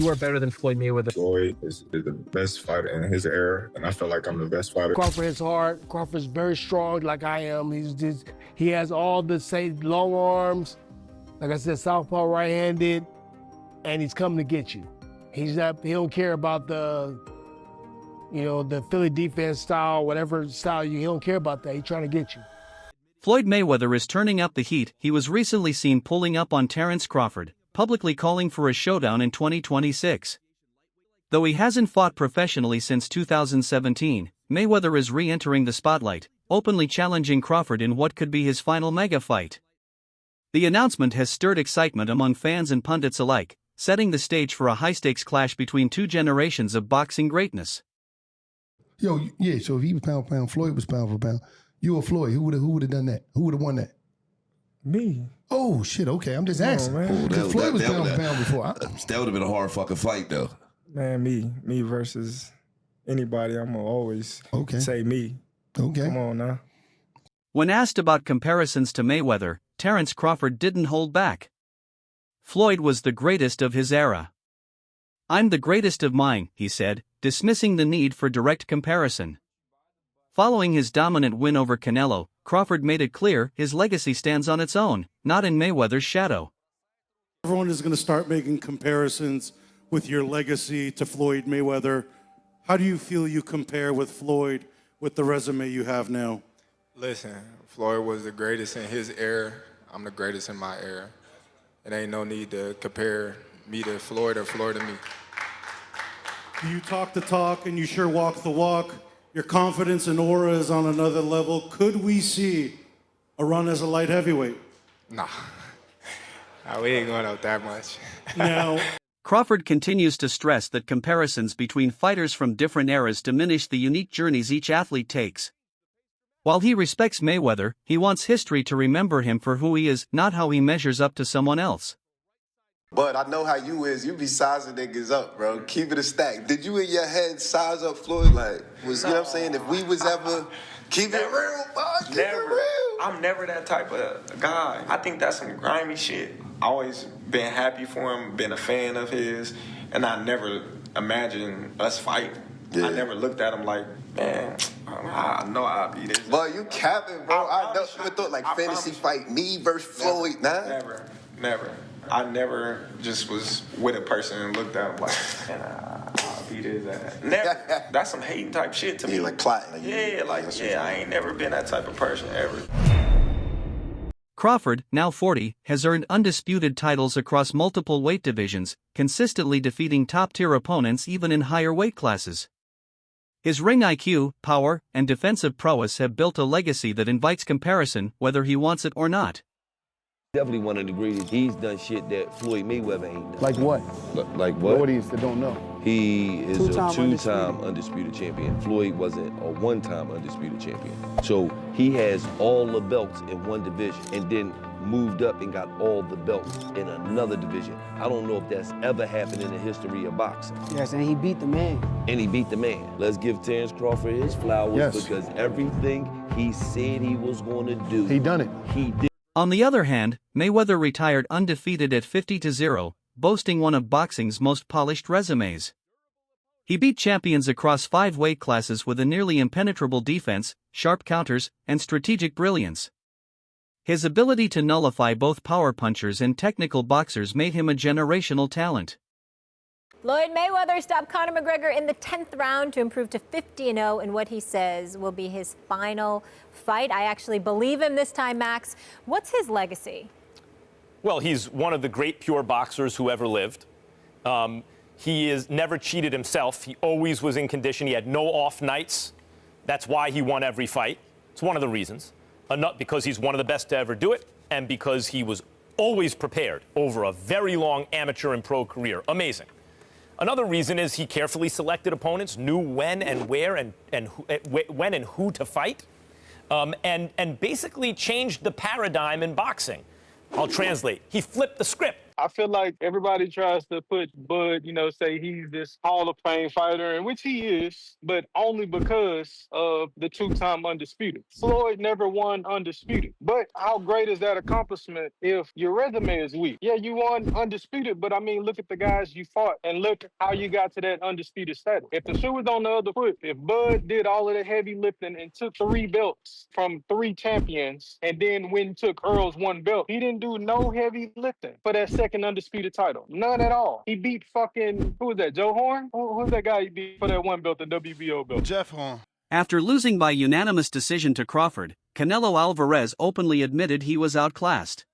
You are better than Floyd Mayweather. Floyd is the best fighter in his era, and I feel like I'm the best fighter. Crawford is hard. Crawford's very strong, like I am. He has all the same long arms. Like I said, southpaw, right-handed, and he's coming to get you. He don't care about the Philly defense style, whatever style he don't care about that. He's trying to get you. Floyd Mayweather is turning up the heat. He was recently seen pulling up on Terence Crawford, publicly calling for a showdown in 2026. Though he hasn't fought professionally since 2017, Mayweather is re-entering the spotlight, openly challenging Crawford in what could be his final mega fight. The announcement has stirred excitement among fans and pundits alike, setting the stage for a high-stakes clash between two generations of boxing greatness. So if he was pound for pound, Floyd was pound for pound. You or Floyd, who would have done that? Who would have won that? Me. Oh, shit, okay, I'm just asking. Floyd was pound for pound before. That would have been a hard fucking fight, though. Man, me versus anybody, I'm going to always say me. Okay. Come on now. When asked about comparisons to Mayweather, Terence Crawford didn't hold back. Floyd was the greatest of his era. "I'm the greatest of mine," he said, dismissing the need for direct comparison. Following his dominant win over Canelo, Crawford made it clear his legacy stands on its own, not in Mayweather's shadow. Everyone is going to start making comparisons with your legacy to Floyd Mayweather. How do you feel you compare with Floyd with the resume you have now? Listen, Floyd was the greatest in his era. I'm the greatest in my era. It ain't no need to compare me to Floyd or Floyd to me. You talk the talk and you sure walk the walk. Your confidence and aura is on another level. Could we see a run as a light heavyweight? Nah, we ain't going out that much. Now, Crawford continues to stress that comparisons between fighters from different eras diminish the unique journeys each athlete takes. While he respects Mayweather, he wants history to remember him for who he is, not how he measures up to someone else. But I know how you is. You be sizing niggas up, bro. Keep it a stack. Did you in your head size up Floyd? Like, you know what I'm saying? If we was ever, keep it real, boss. Keep it real. I'm never that type of guy. I think that's some grimy shit. I always been happy for him, been a fan of his, and I never imagined us fighting. Yeah. I never looked at him like, man, I know I'll be this. But you capping, bro. I never thought like fantasy fight me versus Floyd, nah. Never. I never just was with a person and looked at him like, man, I'll beat his ass. Never. That's some hating type shit to me. Like plotting. I ain't never been that type of person ever. Crawford, now 40, has earned undisputed titles across multiple weight divisions, consistently defeating top-tier opponents even in higher weight classes. His ring IQ, power, and defensive prowess have built a legacy that invites comparison, whether he wants it or not. Definitely one of the greatest. He's done shit that Floyd Mayweather ain't done. Like what? Like what? The audience that don't know. He is a two-time undisputed champion. Floyd wasn't a one-time undisputed champion. So he has all the belts in one division and then moved up and got all the belts in another division. I don't know if that's ever happened in the history of boxing. Yes, and he beat the man. Let's give Terence Crawford his flowers because everything he said he was going to do, he done it. He did. On the other hand, Mayweather retired undefeated at 50-0, boasting one of boxing's most polished resumes. He beat champions across 5 weight classes with a nearly impenetrable defense, sharp counters, and strategic brilliance. His ability to nullify both power punchers and technical boxers made him a generational talent. Floyd Mayweather stopped Conor McGregor in the 10th round to improve to 50-0 in what he says will be his final fight. I actually believe him this time, Max. What's his legacy? Well, he's one of the great pure boxers who ever lived. He is never cheated himself. He always was in condition. He had no off nights. That's why he won every fight. It's one of the reasons. Not because he's one of the best to ever do it, and because he was always prepared over a very long amateur and pro career. Amazing. Another reason is he carefully selected opponents, knew when and where and when and who to fight, and basically changed the paradigm in boxing. I'll translate. He flipped the script. I feel like everybody tries to put Bud, say he's this Hall of Fame fighter, and which he is, but only because of the two-time undisputed. Floyd never won undisputed. But how great is that accomplishment if your resume is weak? Yeah, you won undisputed, but I mean, look at the guys you fought and look how you got to that undisputed status. If the shoe was on the other foot, if Bud did all of the heavy lifting and took 3 belts from 3 champions, and then when took Earl's 1 belt, he didn't do no heavy lifting for that second undisputed title. None at all. He beat fucking, who was that, Joe Horn? Who's that guy he beat for that 1 belt, the WBO belt? Jeff Horn. After losing by unanimous decision to Crawford, Canelo Alvarez openly admitted he was outclassed.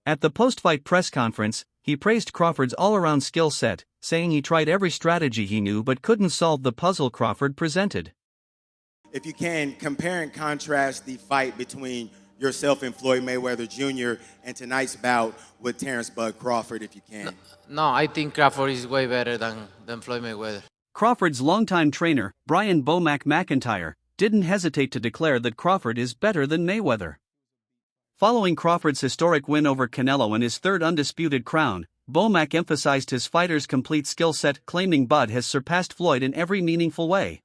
At the post-fight press conference, he praised Crawford's all-around skill set, saying he tried every strategy he knew but couldn't solve the puzzle Crawford presented. If you can, compare and contrast the fight between yourself and Floyd Mayweather Jr. and tonight's bout with Terence "Bud" Crawford, if you can. No, I think Crawford is way better than Floyd Mayweather. Crawford's longtime trainer, Brian "Bomac" McIntyre, didn't hesitate to declare that Crawford is better than Mayweather. Following Crawford's historic win over Canelo and his 3rd undisputed crown, Bomac emphasized his fighter's complete skill set, claiming Bud has surpassed Floyd in every meaningful way.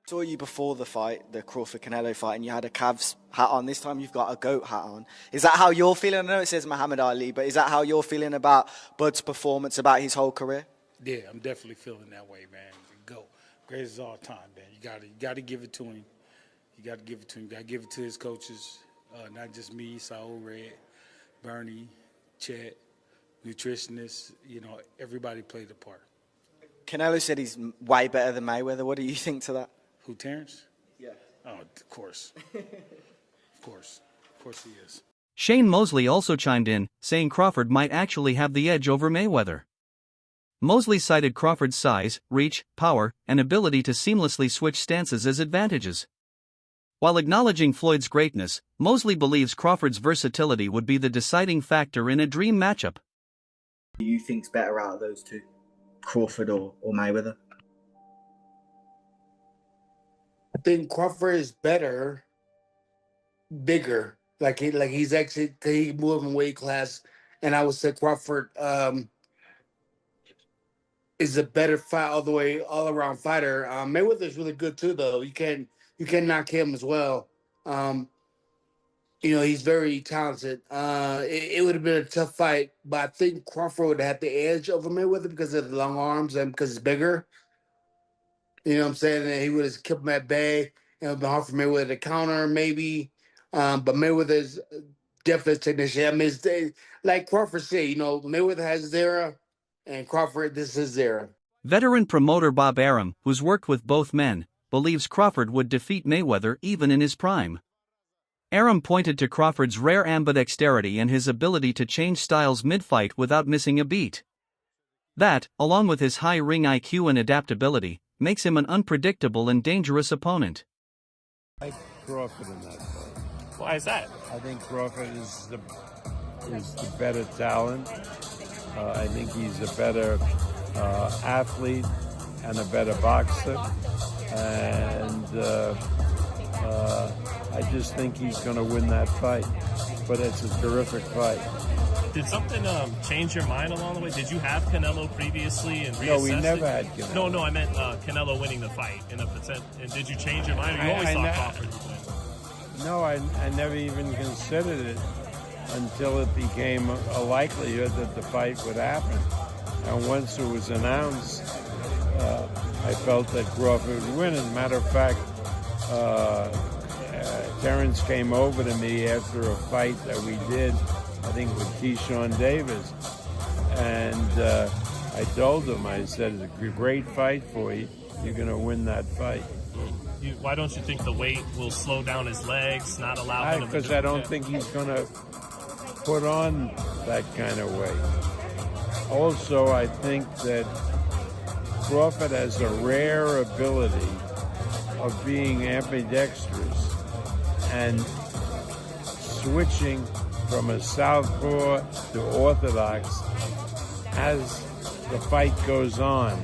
I saw you before the fight, the Crawford-Canelo fight, and you had a Cavs hat on. This time you've got a GOAT hat on. Is that how you're feeling? I know it says Muhammad Ali, but is that how you're feeling about Bud's performance, about his whole career? Yeah, I'm definitely feeling that way, man. GOAT. Greatest of all time, man. You got to give it to him. You got to give it to him. You got to give it to his coaches, not just me, Saul Red, Bernie, Chet, nutritionists. Everybody played a part. Canelo said he's way better than Mayweather. What do you think to that? Who, Terence? Yeah. Oh, of course. Of course he is. Shane Mosley also chimed in, saying Crawford might actually have the edge over Mayweather. Mosley cited Crawford's size, reach, power, and ability to seamlessly switch stances as advantages. While acknowledging Floyd's greatness, Mosley believes Crawford's versatility would be the deciding factor in a dream matchup. Who do you think's better out of those two, Crawford or Mayweather? I think Crawford is better, bigger. Like he's actually he moved in weight class, and I would say Crawford is a better fight all around fighter. Mayweather is really good too, though. You can knock him as well. He's very talented. It would have been a tough fight, but I think Crawford would have had the edge over Mayweather because of the long arms and because it's bigger. You know what I'm saying? And he would have kept him at bay. It would have been hard for Mayweather to counter, maybe. But Mayweather's definitely a technician. I mean, like Crawford said, Mayweather has his era, and Crawford, this is his era. Veteran promoter Bob Arum, who's worked with both men, believes Crawford would defeat Mayweather even in his prime. Arum pointed to Crawford's rare ambidexterity and his ability to change styles mid-fight without missing a beat. That, along with his high ring IQ and adaptability, makes him an unpredictable and dangerous opponent. I like Crawford in that fight. Why is that? I think Crawford is the better talent. I think he's a better athlete and a better boxer. And I just think he's going to win that fight. But it's a terrific fight. Did something change your mind along the way? Did you have Canelo previously and reassessed No, we never it? had Canelo. No, I meant Canelo winning the fight in a percent. And did you change your mind, or you always thought Crawford would win? No, I never even considered it until it became a likelihood that the fight would happen. And once it was announced, I felt that Crawford would win. As a matter of fact, Terence came over to me after a fight that we did, I think with Keyshawn Davis, and I told him, I said, it's a great fight for you. You're going to win that fight. Why don't you think the weight will slow down his legs, not allow him to... Because I don't think he's going to put on that kind of weight. Also, I think that Crawford has a rare ability of being ambidextrous and switching from a southpaw to orthodox as the fight goes on,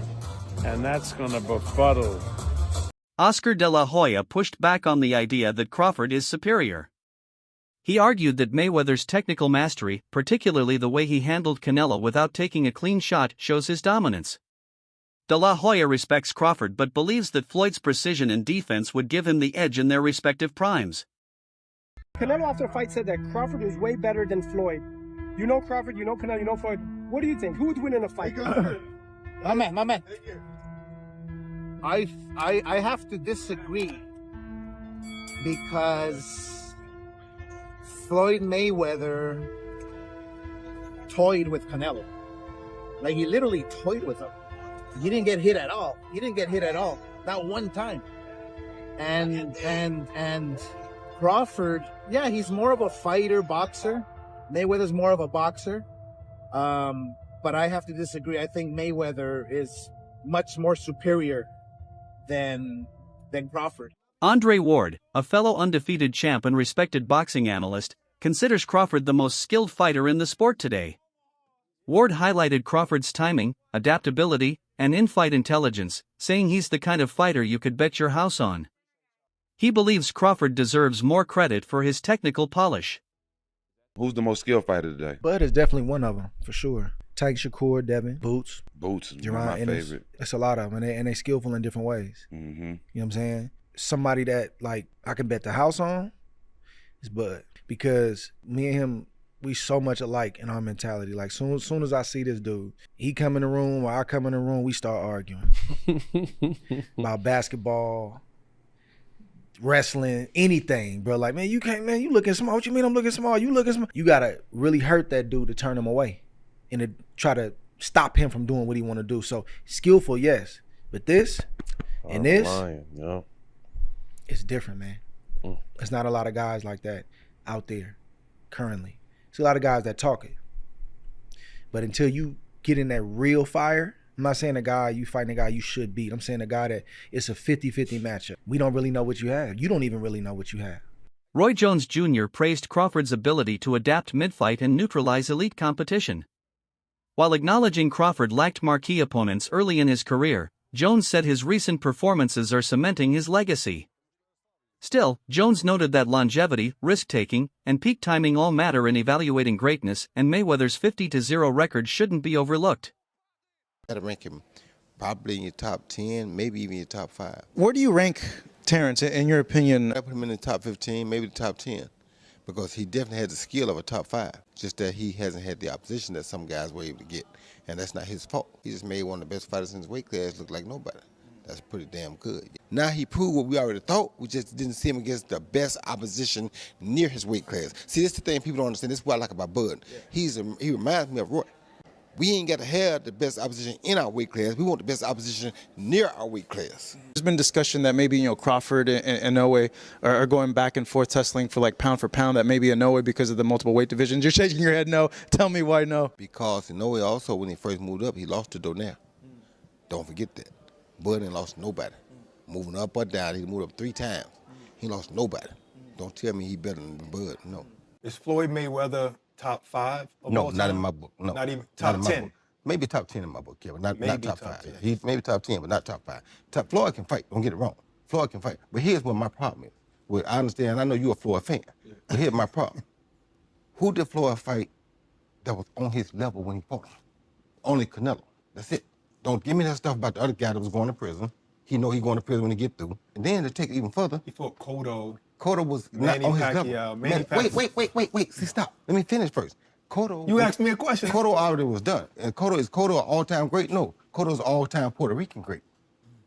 and that's going to befuddle. Oscar De La Hoya pushed back on the idea that Crawford is superior. He argued that Mayweather's technical mastery, particularly the way he handled Canelo without taking a clean shot, shows his dominance. De La Hoya respects Crawford but believes that Floyd's precision and defense would give him the edge in their respective primes. Canelo after the fight said that Crawford was way better than Floyd. You know Crawford, you know Canelo, you know Floyd. What do you think? Who would win in a fight? My man. I have to disagree because Floyd Mayweather toyed with Canelo. Like, he literally toyed with him. He didn't get hit at all. Not one time. And Crawford, yeah, he's more of a fighter, boxer. Mayweather's more of a boxer. But I have to disagree. I think Mayweather is much more superior than Crawford. Andre Ward, a fellow undefeated champ and respected boxing analyst, considers Crawford the most skilled fighter in the sport today. Ward highlighted Crawford's timing, adaptability, and in-fight intelligence, saying he's the kind of fighter you could bet your house on. He believes Crawford deserves more credit for his technical polish. Who's the most skilled fighter today? Bud is definitely one of them, for sure. Tyke Shakur, Devin, Boots. Boots is my favorite. It's a lot of them, and they skillful in different ways. Mm-hmm. You know what I'm saying? Somebody that, like, I can bet the house on is Bud. Because me and him, we so much alike in our mentality. Like, soon as I see this dude, he come in the room or I come in the room, we start arguing. About basketball, wrestling, anything, bro. Like, man, you can't, man, you looking small. What you mean I'm looking small? You looking small. You gotta really hurt that dude to turn him away and to try to stop him from doing what he want to do. So, skillful, yes. But this and this, it's different, man. There's not a lot of guys like that out there currently. There's a lot of guys that talk it. But until you get in that real fire, I'm not saying you fighting a guy you should beat. I'm saying a guy that it's a 50-50 matchup. We don't really know what you have. You don't even really know what you have. Roy Jones Jr. praised Crawford's ability to adapt mid-fight and neutralize elite competition. While acknowledging Crawford lacked marquee opponents early in his career, Jones said his recent performances are cementing his legacy. Still, Jones noted that longevity, risk-taking, and peak timing all matter in evaluating greatness, and Mayweather's 50-0 record shouldn't be overlooked. Got to rank him probably in your top 10, maybe even your top 5. Where do you rank Terence, in your opinion? I put him in the top 15, maybe the top 10, because he definitely has the skill of a top 5, just that he hasn't had the opposition that some guys were able to get, and that's not his fault. He just made one of the best fighters in his weight class look like nobody. That's pretty damn good. Now he proved what we already thought. We just didn't see him against the best opposition near his weight class. See, this is the thing people don't understand. This is what I like about Bud. He reminds me of Roy. We ain't got to have the best opposition in our weight class. We want the best opposition near our weight class. There's been discussion that maybe, Crawford and Inoue are going back and forth tussling for pound for pound, that maybe Inoue because of the multiple weight divisions. You're shaking your head no. Tell me why no. Because Inoue also, when he first moved up, he lost to Donaire. Don't forget that. Bud ain't lost nobody. Moving up or down, he moved up 3 times. He lost nobody. Don't tell me he better than Bud, no. Is Floyd Mayweather top 5? No, not in my book. No, not even top 10. Maybe top 10 in my book, yeah, but not top 5. Yeah. He's maybe top 10, but not top 5. Floyd can fight. Don't get it wrong. Floyd can fight. But here's what my problem is. Well, I understand. I know you're a Floyd fan. But here's my problem. Who did Floyd fight that was on his level when he fought him? Only Canelo. That's it. Don't give me that stuff about the other guy that was going to prison. He know he going to prison when he get through. And then to take it even further. He fought Cotto. Cotto was not on his level. Wait. See, stop. Let me finish first. Cotto. You asked me a question. Cotto already was done. And Cotto an all-time great? No. Cotto's an all-time Puerto Rican great.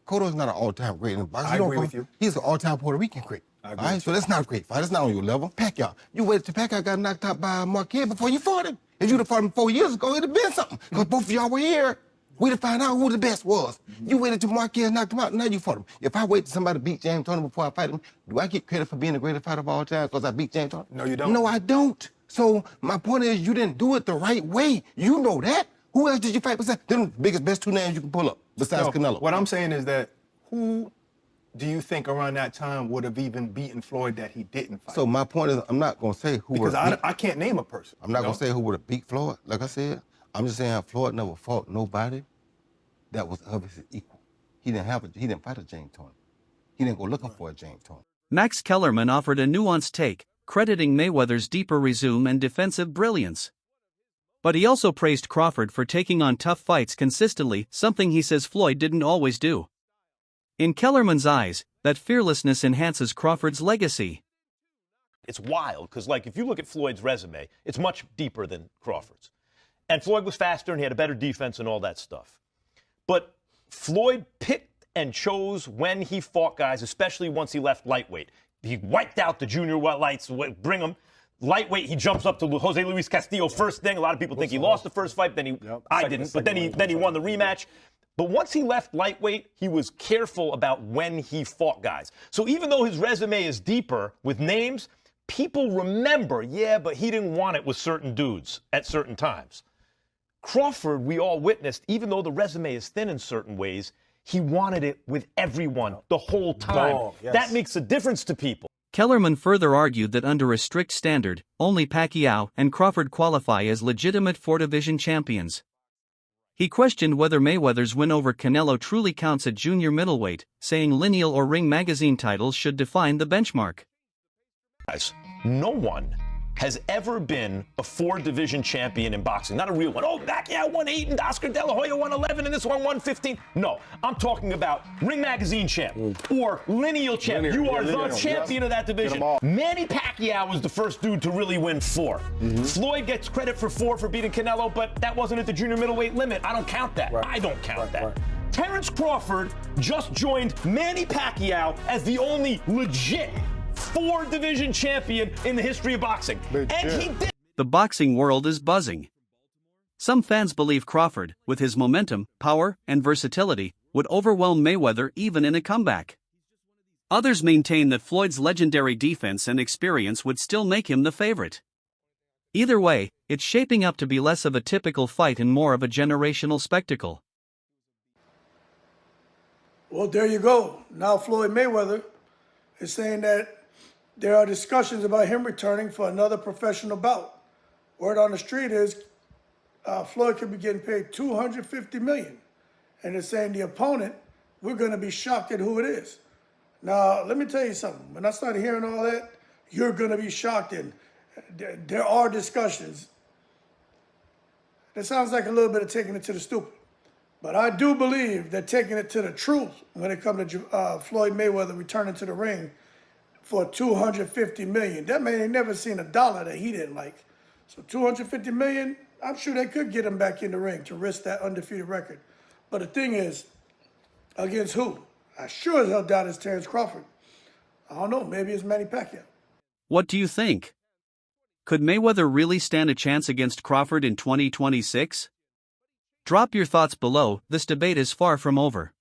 Cotto's not an all-time great in boxing. I agree with you. He's an all-time Puerto Rican great. I agree. All right, so that's not a great fight. That's not on your level. Pacquiao. You waited till Pacquiao got knocked out by Marquez before you fought him. If you'd have fought him 4 years ago, it'd have been something. Because both of y'all were here. We'd have found out who the best was. You waited till Marquez knocked him out, now you fought him. If I wait till somebody beat James Toney before I fight him, do I get credit for being the greatest fighter of all time because I beat James Toney? No, you don't. No, I don't. So my point is you didn't do it the right way. You know that. Who else did you fight besides them best 2 names you can pull up besides Canelo? What I'm saying is that who do you think around that time would have even beaten Floyd that he didn't fight? So my point is I'm not going to say who because I can't name a person. I'm not going to say who would have beat Floyd. Like I said, I'm just saying Floyd never fought nobody that was of his equal. He didn't fight a James Toney. He didn't go looking for a James Toney. Max Kellerman offered a nuanced take, crediting Mayweather's deeper resume and defensive brilliance. But he also praised Crawford for taking on tough fights consistently, something he says Floyd didn't always do. In Kellerman's eyes, that fearlessness enhances Crawford's legacy. It's wild, because like if you look at Floyd's resume, it's much deeper than Crawford's. And Floyd was faster and he had a better defense and all that stuff. But Floyd picked and chose when he fought guys, especially once he left lightweight. He wiped out the junior lights, bring him. Lightweight, he jumps up to Jose Luis Castillo first thing. A lot of people think he lost the first fight, I didn't, but then he won the rematch. But once he left lightweight, he was careful about when he fought guys. So even though his resume is deeper with names, people remember, but he didn't want it with certain dudes at certain times. Crawford, we all witnessed, even though the resume is thin in certain ways, he wanted it with everyone the whole time. That makes a difference to people. Kellerman further argued that under a strict standard, only Pacquiao and Crawford qualify as legitimate four-division champions. He questioned whether Mayweather's win over Canelo truly counts at junior middleweight, saying lineal or Ring magazine titles should define the benchmark. No one has ever been a four-division champion in boxing. Not a real one. Oh, Pacquiao won 8 and Oscar De La Hoya won 11 and this one won 15. No, I'm talking about Ring Magazine champ or lineal champ. You are the champion of that division. Manny Pacquiao was the first dude to really win 4. Floyd gets credit for 4 for beating Canelo, but that wasn't at the junior middleweight limit. I don't count that. I don't count that. Terence Crawford just joined Manny Pacquiao as the only legit four-division champion in the history of boxing. And he did. The boxing world is buzzing. Some fans believe Crawford, with his momentum, power, and versatility, would overwhelm Mayweather even in a comeback. Others maintain that Floyd's legendary defense and experience would still make him the favorite. Either way, it's shaping up to be less of a typical fight and more of a generational spectacle. Well, there you go. Now Floyd Mayweather is saying that there are discussions about him returning for another professional bout. Word on the street is Floyd could be getting paid $250 million. And they're saying the opponent, we're going to be shocked at who it is. Now, let me tell you something. When I started hearing all that, you're going to be shocked. And there are discussions. That sounds like a little bit of taking it to the stupid. But I do believe that taking it to the truth when it comes to Floyd Mayweather returning to the ring for $250 million. That man ain't never seen a dollar that he didn't like. So $250 million, I'm sure they could get him back in the ring to risk that undefeated record. But the thing is, against who? I sure as hell doubt it's Terence Crawford. I don't know, maybe it's Manny Pacquiao. What do you think? Could Mayweather really stand a chance against Crawford in 2026? Drop your thoughts below, this debate is far from over.